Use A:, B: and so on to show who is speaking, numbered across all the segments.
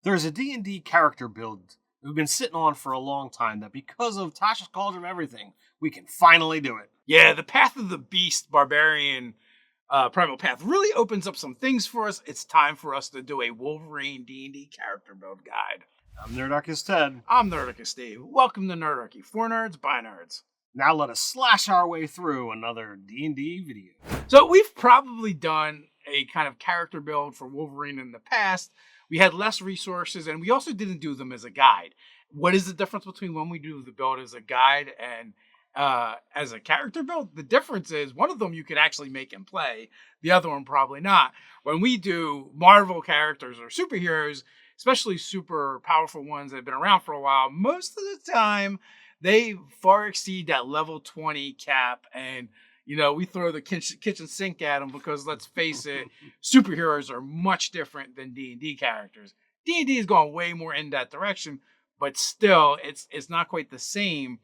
A: There's a D&D character build we've been sitting on for a long time that because of Tasha's Cauldron and everything, we can finally do it.
B: Yeah, the Path of the Beast Barbarian Primal Path really opens up some things for us. It's time for us to do a Wolverine D&D character build guide.
A: I'm Nerdarchy Ted.
B: I'm Nerdarchy Steve. Welcome to Nerdarchy. For nerds, by nerds.
A: Now let us slash our way through another D&D video.
B: So we've probably done a kind of character build for Wolverine in the past. We had less resources, and we also didn't do them as a guide. What is the difference between when we do the build as a guide and as a character build? The difference is one of them you could actually make and play. The other one probably not. When we do Marvel characters or superheroes, especially super powerful ones that have been around for a while, most of the time they far exceed that level 20 cap, and we throw the kitchen sink at them because, let's face it, superheroes are much different than D&D characters. D&D is going way more in that direction, but still, it's not quite the same.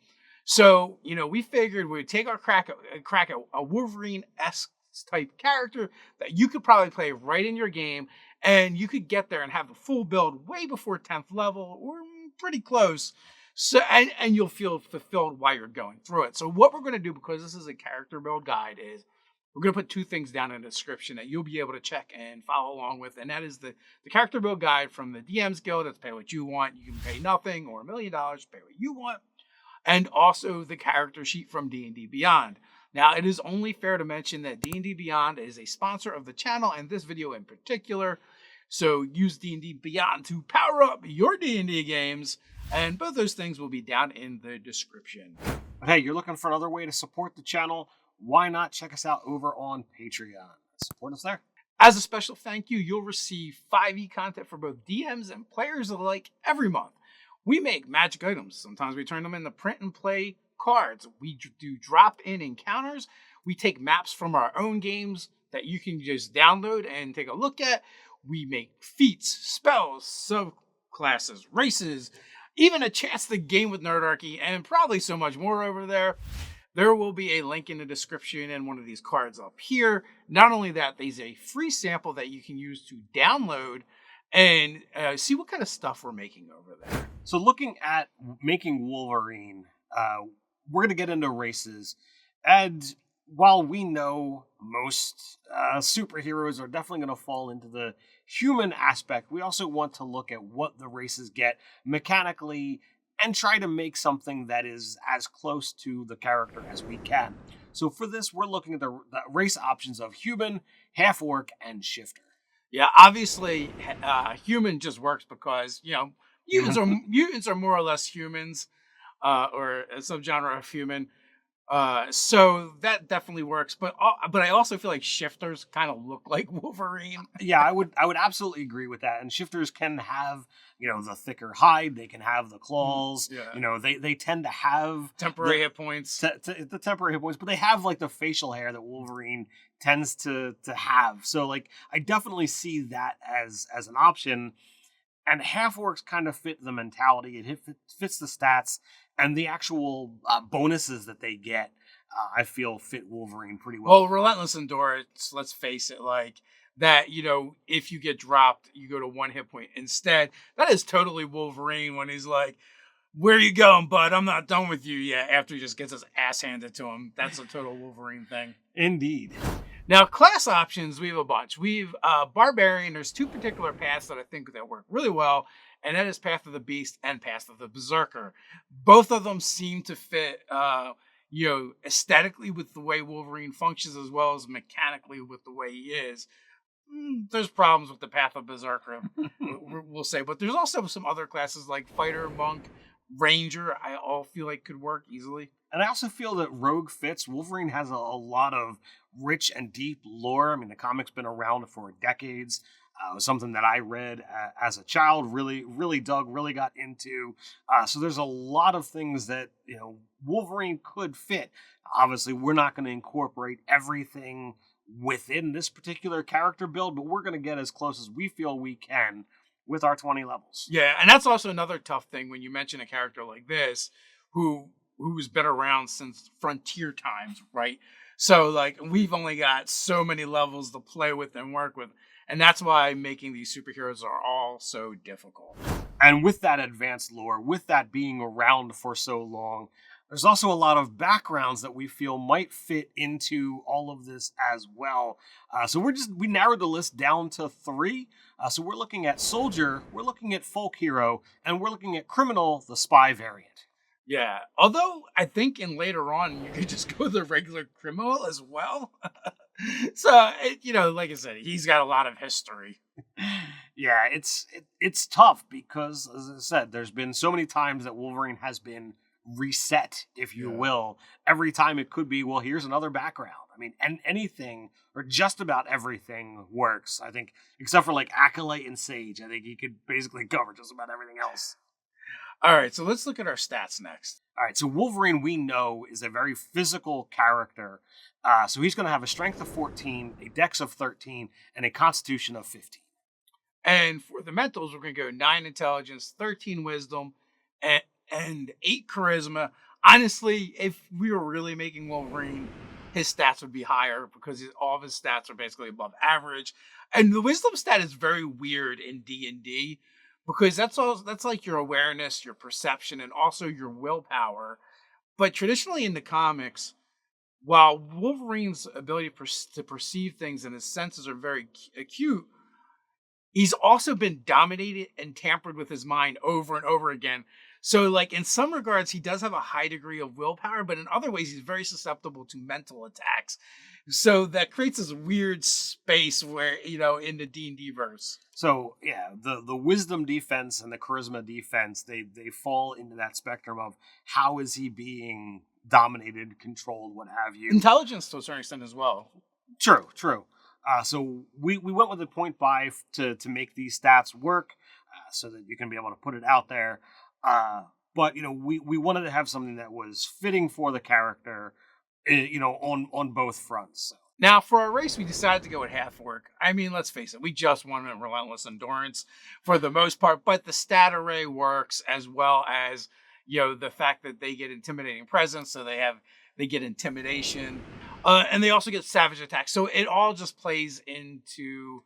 B: So, we figured we'd take our crack at a Wolverine-esque type character that you could probably play right in your game, and you could get there and have the full build way before 10th level, or pretty close. So, and you'll feel fulfilled while you're going through it. So what we're going to do, because this is a character build guide, is we're going to put two things down in the description that you'll be able to check and follow along with. And that is the character build guide from the DM's Guild. That's pay what you want. You can pay nothing or $1 million, pay what you want. And also the character sheet from D&D Beyond. Now, it is only fair to mention that D&D Beyond is a sponsor of the channel and this video in particular. So use D&D Beyond to power up your D&D games. And both those things will be down in the description.
A: But hey, you're looking for another way to support the channel? Why not check us out over on Patreon? Support us there.
B: As a special thank you, you'll receive 5e content for both DMs and players alike every month. We make magic items. Sometimes we turn them into print and play cards. We do drop-in encounters. We take maps from our own games that you can just download and take a look at. We make feats, spells, subclasses, races, even a chance to game with Nerdarchy, and probably so much more over there. There will be a link in the description and one of these cards up here. Not only that, there's a free sample that you can use to download and see what kind of stuff we're making over there.
A: So looking at making Wolverine, we're going to get into races. And while we know most superheroes are definitely going to fall into the human aspect, we also want to look at what the races get mechanically and try to make something that is as close to the character as we can. So for this, we're looking at the race options of human, half-orc, and shifter.
B: Yeah, obviously, human just works because, mutants are more or less humans, or a subgenre of human. So that definitely works, but I also feel like shifters kind of look like Wolverine.
A: Yeah, I would absolutely agree with that. And shifters can have, the thicker hide, they can have the claws.
B: Yeah.
A: They tend to have
B: temporary hit points.
A: The temporary hit points, but they have like the facial hair that Wolverine tends to have. So like I definitely see that as an option. And half-orcs kind of fit the mentality. It fits the stats and the actual bonuses that they get. I feel fit Wolverine pretty well.
B: Well, Relentless Endurance, let's face it, like that, if you get dropped, you go to 1 hit point instead. That is totally Wolverine when he's like, "Where you going, bud? I'm not done with you yet," after he just gets his ass handed to him. That's a total Wolverine thing.
A: Indeed.
B: Now, class options, we have a bunch. We've Barbarian. There's two particular paths that I think that work really well, and that is Path of the Beast and Path of the Berserker. Both of them seem to fit, aesthetically with the way Wolverine functions as well as mechanically with the way he is. There's problems with the Path of Berserker, we'll say, but there's also some other classes like Fighter, Monk, Ranger. I all feel like could work easily.
A: And I also feel that Rogue fits. Wolverine has a lot of rich and deep lore. I mean, the comic's been around for decades. It was something that I read as a child, really dug, really got into. So there's a lot of things that, Wolverine could fit. Obviously, we're not going to incorporate everything within this particular character build, but we're going to get as close as we feel we can with our 20 levels.
B: Yeah, and that's also another tough thing when you mention a character like this who's been around since Frontier times, right? So, like, we've only got so many levels to play with and work with. And that's why making these superheroes are all so difficult.
A: And with that advanced lore, with that being around for so long, there's also a lot of backgrounds that we feel might fit into all of this as well. So we narrowed the list down to 3. So we're looking at soldier, we're looking at folk hero, and we're looking at criminal, the spy variant.
B: Yeah, although I think in later on you could just go the regular criminal as well. So like I said, he's got a lot of history.
A: Yeah, it's tough because, as I said, there's been so many times that Wolverine has been reset, if you will. Every time it could be, well, here's another background. I mean, and anything or just about everything works. I think, except for like Acolyte and Sage, I think he could basically cover just about everything else.
B: All right, so let's look at our stats next.
A: All right, so Wolverine, we know, is a very physical character. So he's going to have a strength of 14, a dex of 13, and a constitution of 15.
B: And for the mentals, we're going to go 9 intelligence, 13 wisdom, and 8 charisma. Honestly, if we were really making Wolverine, his stats would be higher because all of his stats are basically above average. And the wisdom stat is very weird in D&D because that's like your awareness, your perception, and also your willpower. But traditionally in the comics, while Wolverine's ability to perceive things and his senses are very acute, he's also been dominated and tampered with his mind over and over again. So, like, in some regards, he does have a high degree of willpower, but in other ways, he's very susceptible to mental attacks. So that creates this weird space where, in the D&D verse.
A: So, yeah, the wisdom defense and the charisma defense, they fall into that spectrum of how is he being dominated, controlled, what have you.
B: Intelligence to a certain extent as well.
A: True. So we went with a 0.5 to make these stats work so that you can be able to put it out there. But, we wanted to have something that was fitting for the character, on both fronts. So.
B: Now, for our race, we decided to go with half work. I mean, let's face it, we just wanted relentless endurance for the most part, but the stat array works as well as, the fact that they get intimidating presence, so they get intimidation, and they also get savage attacks. So it all just plays into,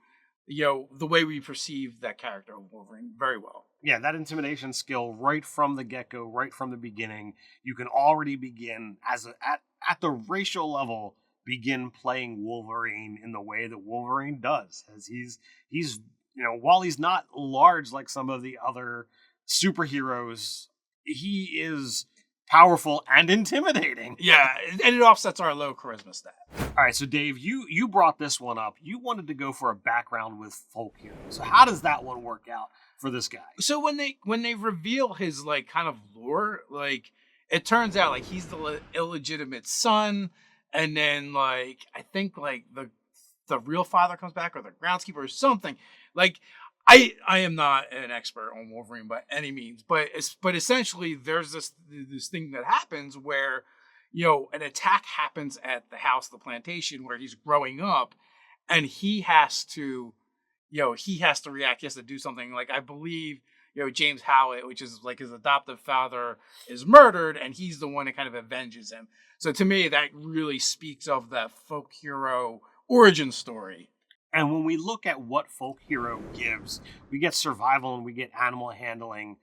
B: the way we perceive that character of Wolverine very well.
A: Yeah, that intimidation skill right from the get-go, right from the beginning, you can already begin at the racial level, begin playing Wolverine in the way that Wolverine does. As he's while he's not large like some of the other superheroes, he is powerful and intimidating.
B: Yeah, and it offsets our low charisma stat.
A: All right, so Dave, you brought this one up. You wanted to go for a background with folk heroes. So how does that one work out for this guy?
B: So when they reveal his like kind of lore, like it turns out like he's the illegitimate son, and then like I think like the real father comes back or the groundskeeper or something. Like I am not an expert on Wolverine by any means, but essentially there's this thing that happens where an attack happens at the house, the plantation where he's growing up, and he has to react. He has to do something. Like I believe James Howlett, which is like his adoptive father, is murdered, and he's the one that kind of avenges him. So to me, that really speaks of that folk hero origin story.
A: And when we look at what folk hero gives, we get survival and we get animal handling.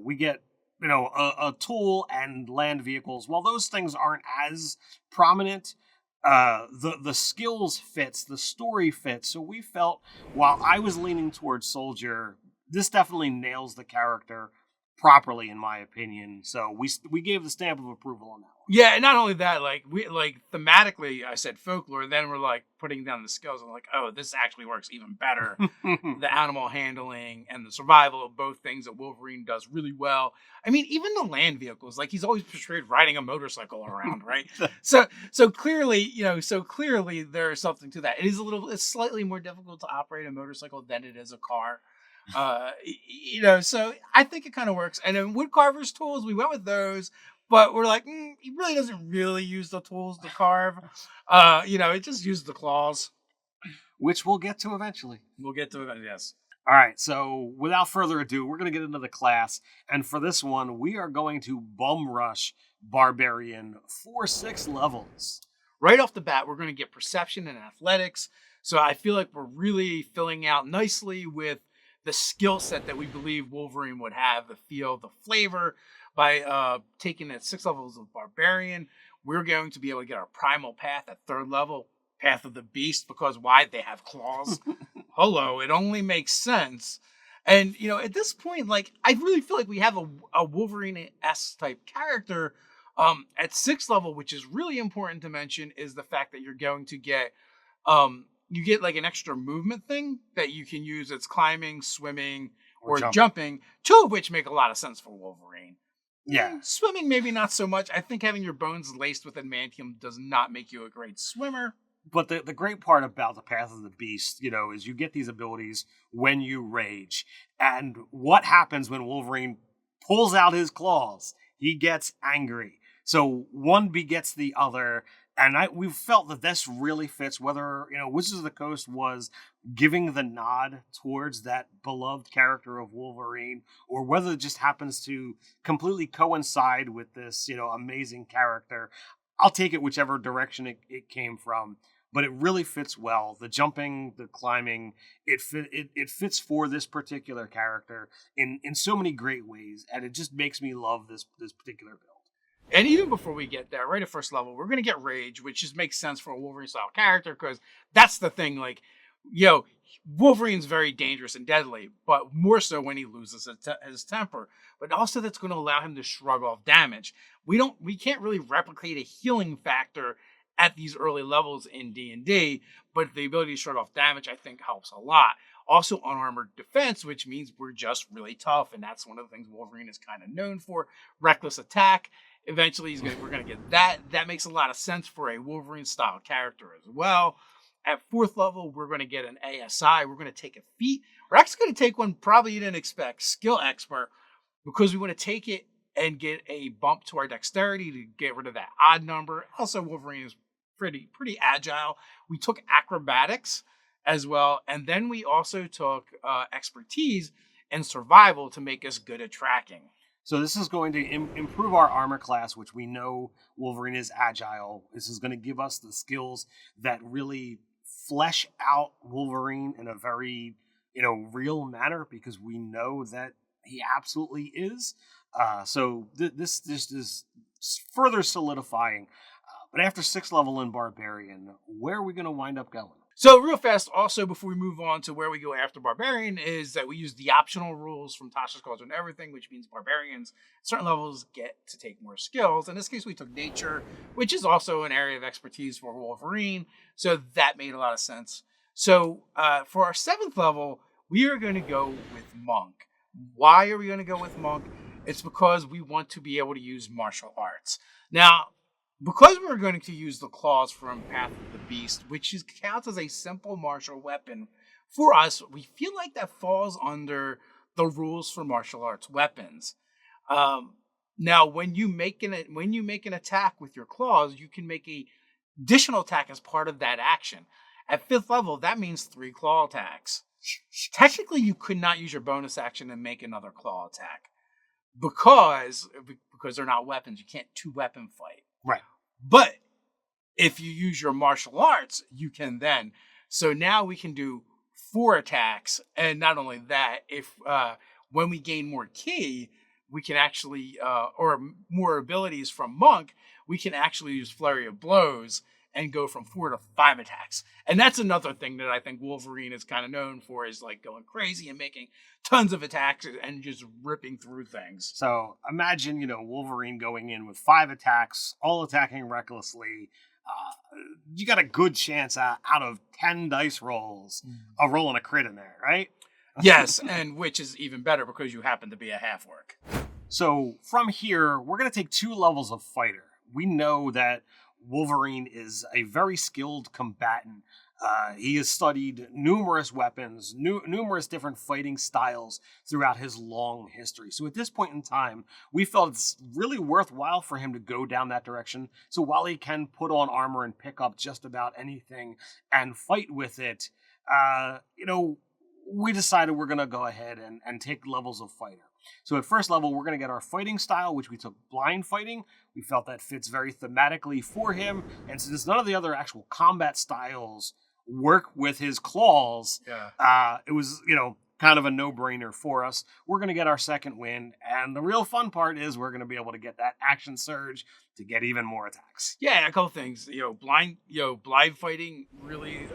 A: We get, a tool and land vehicles. While those things aren't as prominent, the skills fits, the story fits. So we felt, while I was leaning towards soldier, this definitely nails the character properly, in my opinion. So we gave the stamp of approval on that one.
B: Yeah, and not only that, like we like thematically, I said folklore. Then we're like putting down the skills. I'm like, oh, this actually works even better. The animal handling and the survival of both things that Wolverine does really well. I mean, even the land vehicles, like he's always portrayed riding a motorcycle around, right? So clearly, there is something to that. It's slightly more difficult to operate a motorcycle than it is a car. So I think it kind of works. And then woodcarver's tools, we went with those. But we're like, he really doesn't really use the tools to carve. It just uses the claws.
A: Which we'll get to eventually.
B: Yes.
A: All right, so without further ado, we're going to get into the class. And for this one, we are going to bum rush Barbarian for 6 levels.
B: Right off the bat, we're going to get perception and athletics. So I feel like we're really filling out nicely with the skill set that we believe Wolverine would have, the feel, the flavor. By taking it 6 levels of Barbarian, we're going to be able to get our Primal Path at 3rd level, Path of the Beast, because why? They have claws. Hello, it only makes sense. And, at this point, like, I really feel like we have a Wolverine-esque type character at 6th level, which is really important to mention, is the fact that you're going to get, you get like an extra movement thing that you can use. It's climbing, swimming, or jumping, 2 of which make a lot of sense for Wolverine.
A: Yeah.
B: Swimming, maybe not so much. I think having your bones laced with adamantium does not make you a great swimmer.
A: But the great part about the Path of the Beast, is you get these abilities when you rage. And what happens when Wolverine pulls out his claws? He gets angry. So one begets the other. And we felt that this really fits, whether, Wizards of the Coast was giving the nod towards that beloved character of Wolverine, or whether it just happens to completely coincide with this, amazing character. I'll take it whichever direction it came from. But it really fits well. The jumping, the climbing, it fits for this particular character in so many great ways. And it just makes me love this particular build.
B: And even before we get there, right at 1st level, we're going to get Rage, which just makes sense for a Wolverine-style character, because that's the thing, like, Wolverine's very dangerous and deadly, but more so when he loses his temper. But also that's going to allow him to shrug off damage. We can't really replicate a healing factor at these early levels in D&D, but the ability to shrug off damage, I think, helps a lot. Also, unarmored defense, which means we're just really tough, and that's one of the things Wolverine is kind of known for. Reckless attack. Eventually, we're going to get that. That makes a lot of sense for a Wolverine-style character as well. At 4th level, we're going to get an ASI. We're going to take a feat. We're actually going to take one probably you didn't expect, Skill Expert, because we want to take it and get a bump to our dexterity to get rid of that odd number. Also, Wolverine is pretty agile. We took acrobatics as well, and then we also took expertise and survival to make us good at tracking.
A: So this is going to improve our armor class, which we know Wolverine is agile. This is going to give us the skills that really flesh out Wolverine in a very, real manner, because we know that he absolutely is. So this is further solidifying. But after 6th level in Barbarian, where are we going to wind up going?
B: So real fast, also, before we move on to where we go after Barbarian, is that we use the optional rules from Tasha's Cauldron and everything, which means Barbarians at certain levels get to take more skills. In this case, we took Nature, which is also an area of expertise for Wolverine. So that made a lot of sense. So for our 7th level, we are going to go with Monk. Why are we going to go with Monk? It's because we want to be able to use martial arts. Now, because we're going to use the claws from Path of the Beast, which counts as a simple martial weapon, for us, we feel like that falls under the rules for martial arts weapons. Now, when you make an attack with your claws, you can make a additional attack as part of that action. At 5th level, that means 3 claw attacks. Technically, you could not use your bonus action and make another claw attack because they're not weapons. You can't 2-weapon fight.
A: Right.
B: But if you use your martial arts, you can then. So now we can do 4 attacks. And not only that, if when we gain more ki, we can actually, or more abilities from Monk, we can actually use Flurry of Blows and go from 4 to 5 attacks. And that's another thing that I think Wolverine is kind of known for, is like going crazy and making tons of attacks and just ripping through things.
A: So imagine, Wolverine going in with 5 attacks, all attacking recklessly. You got a good chance out of 10 dice rolls of rolling a crit in there, right?
B: Yes, and which is even better because you happen to be a half-orc.
A: So from here, we're going to take 2 levels of fighter. We know that Wolverine is a very skilled combatant. He has studied numerous weapons, numerous different fighting styles throughout his long history. So at this point in time, we felt it's really worthwhile for him to go down that direction. So while he can put on armor and pick up just about anything and fight with it, we decided we're going to go ahead and take levels of fighter. So at 1st level, we're going to get our fighting style, which we took blind fighting. We felt that fits very thematically for him. And since none of the other actual combat styles work with his claws,
B: Yeah.
A: it was, kind of a no-brainer for us. We're going to get our second win, and the real fun part is we're going to be able to get that action surge to get even more attacks.
B: Yeah, a couple things. Blind fighting really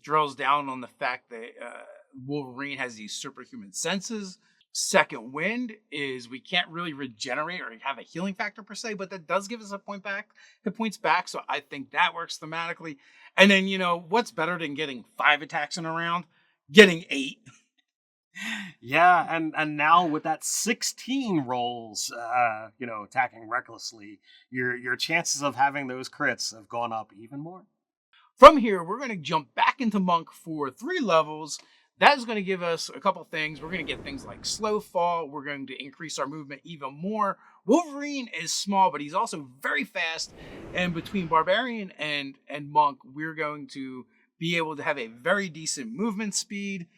B: drills down on the fact that Wolverine has these superhuman senses. Second wind is we can't really regenerate or have a healing factor per se, but that does give us hit points back. So I think that works thematically. And then, what's better than getting 5 attacks in a round? Getting 8.
A: Yeah, and now with that 16 rolls, attacking recklessly, your chances of having those crits have gone up even more.
B: From here, we're going to jump back into Monk for 3 levels. That is going to give us a couple things. We're going to get things like slow fall. We're going to increase our movement even more. Wolverine is small, but he's also very fast. And between Barbarian and Monk, we're going to be able to have a very decent movement speed.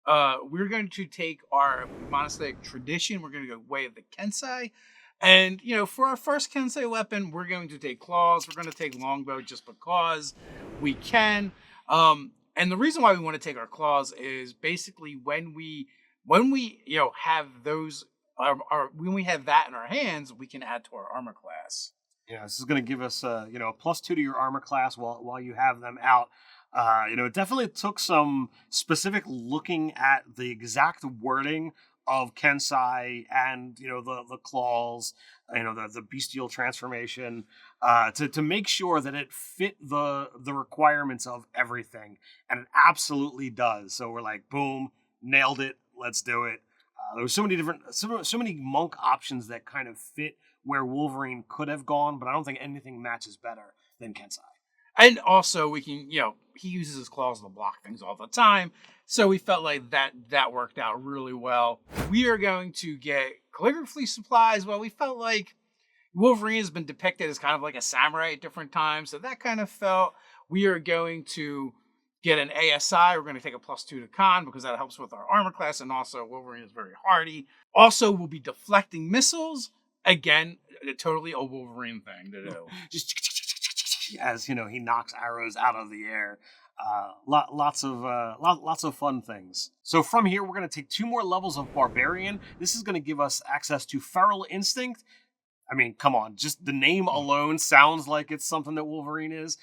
B: We're going to take our monastic tradition. We're going to go way of the Kensei. And, for our first Kensei weapon, we're going to take claws. We're going to take longbow just because we can. And the reason why we want to take our claws is basically when we have those, when we have that in our hands, we can add to our armor class.
A: Yeah, this is going to give us a +2 to your armor class while you have them out. It definitely took some specific looking at the exact wording of Kensei and the claws, the bestial transformation, to make sure that it fit the requirements of everything, and it absolutely does. So we're like, boom, nailed it, let's do it. There was so many monk options that kind of fit where Wolverine could have gone, but I don't think anything matches better than Kensei.
B: And also we can, he uses his claws to block things all the time. So we felt like that worked out really well. We are going to get calligraphy supplies. Well, we felt like Wolverine has been depicted as kind of like a samurai at different times. So that kind of felt. We are going to get an ASI. We're going to take a +2 to con because that helps with our armor class. And also Wolverine is very hardy. Also, we'll be deflecting missiles. Again, totally a Wolverine thing to do.
A: Just as he knocks arrows out of the air. Lots of fun things. So from here, we're going to take 2 more levels of Barbarian. This is going to give us access to Feral Instinct. I mean, come on, just the name alone sounds like it's something that Wolverine is.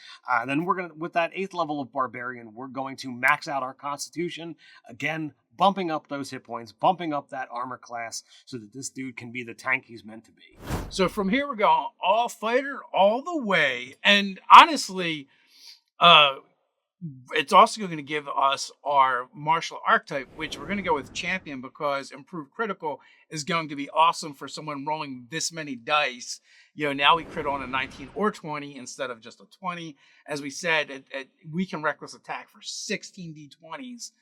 A: Then we're going to, with that 8th level of Barbarian, we're going to max out our Constitution. Again, bumping up those hit points, bumping up that armor class so that this dude can be the tank he's meant to be.
B: So from here, we're going all fighter all the way. And honestly, it's also going to give us our martial archetype, which we're going to go with champion because improved critical is going to be awesome for someone rolling this many dice. Now we crit on a 19 or 20 instead of just a 20. As we said, we can reckless attack for 16 d20s.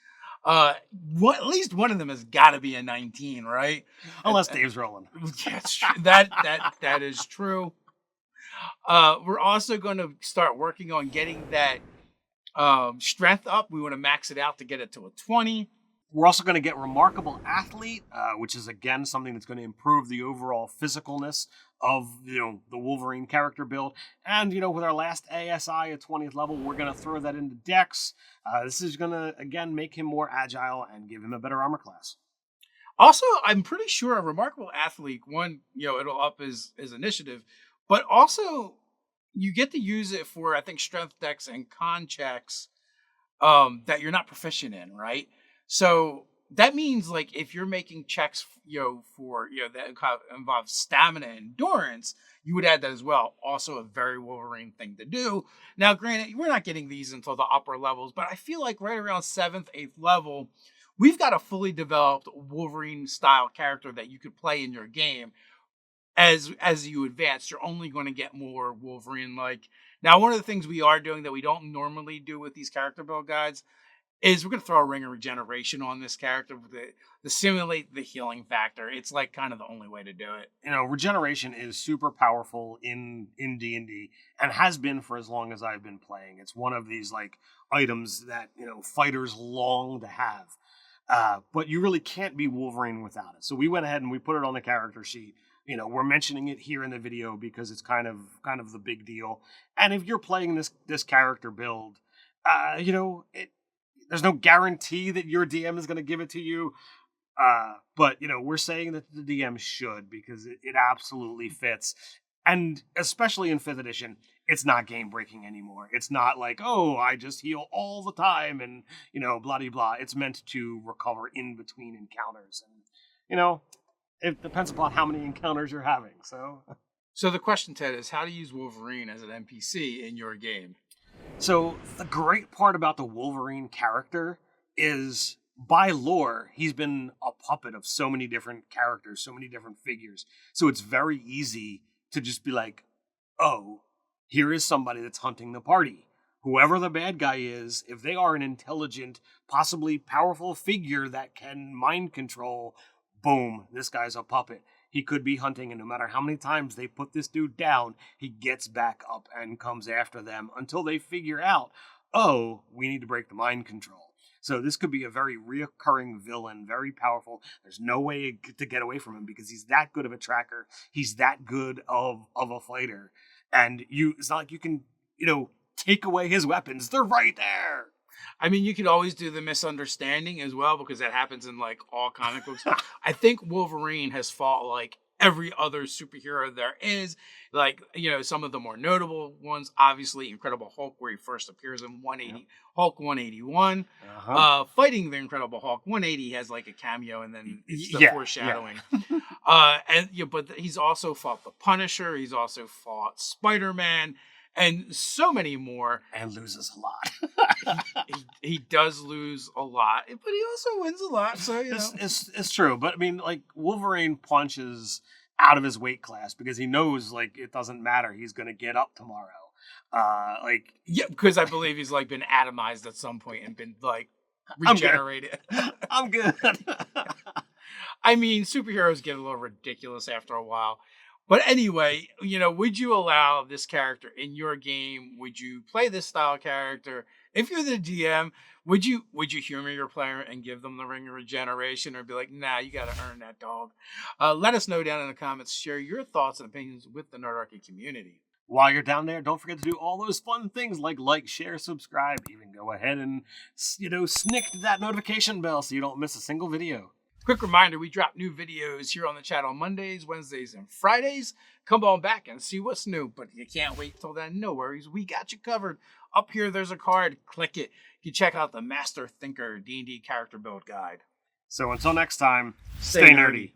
B: At least one of them has got to be a 19, right?
A: Unless Dave's rolling.
B: Yeah, it's true. That is true. We're also going to start working on getting that strength up. We want to max it out to get it to a 20.
A: We're also going to get Remarkable Athlete, which is, again, something that's going to improve the overall physicalness of, the Wolverine character build. And, with our last ASI at 20th level, we're going to throw that into Dex. This is going to, again, make him more agile and give him a better armor class.
B: Also, I'm pretty sure a Remarkable Athlete, one, it'll up his initiative, but also you get to use it for, I think, strength dex and con checks that you're not proficient in, right? So that means, like, if you're making checks, for, that involve stamina and endurance, you would add that as well. Also a very Wolverine thing to do. Now, granted, we're not getting these until the upper levels, but I feel like right around 7th, 8th level, we've got a fully developed Wolverine-style character that you could play in your game. As you advance, you're only going to get more Wolverine-like. Now, one of the things we are doing that we don't normally do with these character build guides is we're going to throw a ring of regeneration on this character to simulate the healing factor. It's like kind of the only way to do it.
A: Regeneration is super powerful in D&D and has been for as long as I've been playing. It's one of these like items that, fighters long to have. But you really can't be Wolverine without it. So we went ahead and we put it on the character sheet. We're mentioning it here in the video because it's kind of the big deal. And if you're playing this character build, there's no guarantee that your DM is going to give it to you. But we're saying that the DM should, because it absolutely fits. And especially in 5th edition, it's not game breaking anymore. It's not like, oh, I just heal all the time and, blah, blah, blah. It's meant to recover in between encounters. And, it depends upon how many encounters you're having.
B: So the question, Ted, is how to use Wolverine as an NPC in your game.
A: So the great part about the Wolverine character is, by lore, he's been a puppet of so many different characters, so many different figures. So it's very easy to just be like, oh, here is somebody that's hunting the party. Whoever the bad guy is, if they are an intelligent, possibly powerful figure that can mind control, boom, this guy's a puppet. He could be hunting, and no matter how many times they put this dude down, he gets back up and comes after them until they figure out, oh, we need to break the mind control. So this could be a very reoccurring villain, very powerful. There's no way to get away from him because he's that good of a tracker. He's that good of a fighter. And it's not like you can, take away his weapons. They're right there.
B: I mean, you could always do the misunderstanding as well, because that happens in like all comic books. I think Wolverine has fought like every other superhero there is. Like, some of the more notable ones, obviously Incredible Hulk, where he first appears in 180, yep. Hulk 181. Fighting the Incredible Hulk 180 has like a cameo, and then it's the foreshadowing. Yeah. But he's also fought the Punisher. He's also fought Spider-Man. And so many more.
A: And loses a lot.
B: he does lose a lot, but he also wins a lot. So,
A: It's true. But I mean, like, Wolverine punches out of his weight class because he knows, like, it doesn't matter. He's going to get up tomorrow.
B: Because I believe he's, like, been atomized at some point and been, like, regenerated.
A: I'm good.
B: I mean, superheroes get a little ridiculous after a while. But anyway, would you allow this character in your game? Would you play this style character? If you're the DM, would you humor your player and give them the ring of regeneration, or be like, nah, you got to earn that, dog? Let us know down in the comments. Share your thoughts and opinions with the Nerdarchy community.
A: While you're down there, don't forget to do all those fun things like, share, subscribe. Even go ahead and, snick that notification bell so you don't miss a single video.
B: Quick reminder, we drop new videos here on the channel on Mondays, Wednesdays, and Fridays. Come on back and see what's new, but you can't wait till then. No worries, we got you covered. Up here, there's a card. Click it. You can check out the Master Thinker D&D Character Build Guide.
A: So until next time, stay nerdy.